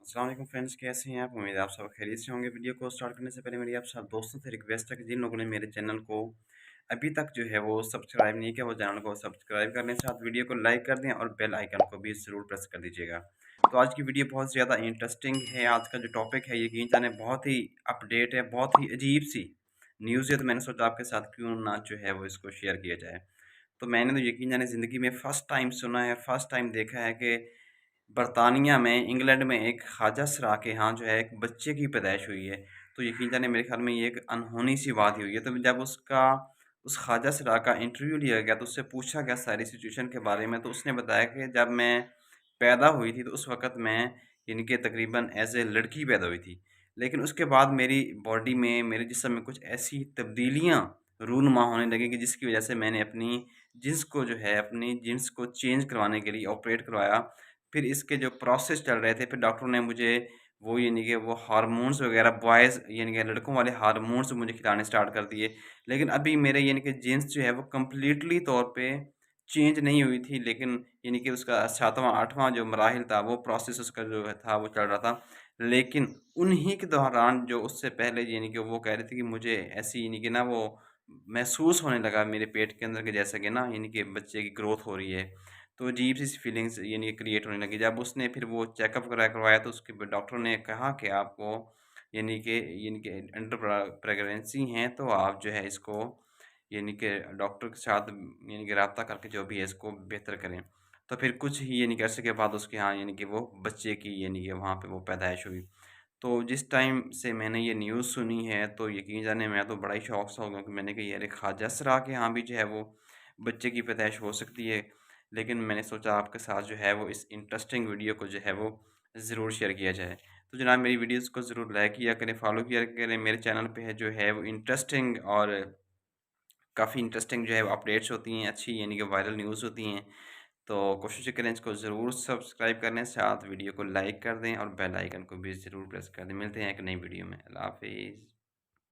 अस्सलाम वालेकुम फ्रेंड्स, कैसे हैं आप? उम्मीद है आप सब खैरियत से होंगे। वीडियो को स्टार्ट करने से पहले मेरी आप सब दोस्तों से रिक्वेस्ट है कि जिन लोगों ने मेरे चैनल को अभी तक जो है वो सब्सक्राइब नहीं किया, वो चैनल को सब्सक्राइब करने के साथ वीडियो को लाइक कर दें और बेल आइकन को भी ज़रूर प्रेस कर दीजिएगा। तो आज की वीडियो बहुत ज़्यादा इंटरेस्टिंग है। आज का जो टॉपिक है यकीन जाने बहुत ही अपडेट है, बहुत ही अजीब-सी न्यूज़ है, तो मैंने सोचा आपके साथ क्यों ना जो है वो इसको शेयर किया जाए। तो मैंने तो यकीन जाने ज़िंदगी में फ़र्स्ट टाइम सुना है, फ़र्स्ट टाइम देखा है कि बरतानिया में, इंग्लैंड में एक ख्वाजा सरा के यहाँ जो है एक बच्चे की पैदाइश हुई है। तो यकीन जाने मेरे ख़्याल में ये एक अनहोनी-सी बात ही हुई है। तो जब उस ख्वाजा सरा का इंटरव्यू लिया गया तो उससे पूछा गया सारी सिचुएशन के बारे में, तो उसने बताया कि जब मैं पैदा हुई थी तो उस वक़्त मैं यानी कि तकरीबन ऐज़ ए लड़की पैदा हुई थी। लेकिन उसके बाद मेरी बॉडी में, मेरे जिस्म में कुछ ऐसी तब्दीलियाँ रूनुमा होने लगी कि जिसकी वज़ह से मैंने अपनी जीन्स को चेंज करवाने के लिए ऑपरेट करवाया। फिर इसके जो प्रोसेस चल रहे थे, फिर डॉक्टरों ने मुझे वो यानी कि वो हार्मोन्स वग़ैरह बॉयज़ यानी कि लड़कों वाले हार्मोन्स मुझे खिलाने स्टार्ट कर दिए। लेकिन अभी मेरे यानी कि जीन्स जो है वो कंप्लीटली तौर पे चेंज नहीं हुई थी, लेकिन यानी कि उसका 7वाँ 8वाँ जो मराहिल था, वो प्रोसेस उसका जो है था वो चल रहा था। लेकिन उन्हीं के दौरान जो उससे पहले यानी कि वो कह रहे थे कि मुझे ऐसी यानी कि ना वो महसूस होने लगा मेरे पेट के अंदर कि जैसा कि ना यानी कि बच्चे की ग्रोथ हो रही है। तो अजीब-सी फीलिंग्स यानी कि क्रिएट होने लगी। जब उसने फिर वो चेकअप करवाया तो उसके ब डॉक्टर ने कहा कि आपको यानी कि अंडर प्रेगनेंसी है, तो आप जो है इसको यानी कि डॉक्टर के साथ यानी कि राब्ता करके जो भी है इसको बेहतर करें। तो फिर कुछ ही यानी कि अरसे के बाद उसके यहाँ यानी कि वो बच्चे की यानी कि वहाँ पे वो पैदाइश हुई। तो जिस टाइम से मैंने ये न्यूज़ सुनी है तो यकीन जाने मैं तो बड़ा ही शॉक सा हो गया कि मैंने कहा यार ख्वाजा सरा के यहाँ भी जो है वो बच्चे की पैदाइश हो सकती है। लेकिन मैंने सोचा आपके साथ जो है वो इस इंटरेस्टिंग वीडियो को जो है वो ज़रूर शेयर किया जाए। तो जनाब मेरी वीडियोज़ को ज़रूर लाइक किया करें, फॉलो किया करें। मेरे चैनल पे है जो है वो इंटरेस्टिंग और काफ़ी इंटरेस्टिंग जो है अपडेट्स होती हैं, अच्छी यानी कि वायरल न्यूज़ होती हैं। तो कोशिश करें इसको ज़रूर सब्सक्राइब करने, साथ वीडियो को लाइक कर दें और बेल आइकन को भी ज़रूर प्रेस कर दें। मिलते हैं एक नई वीडियो में। अल्लाह हाफ़िज़।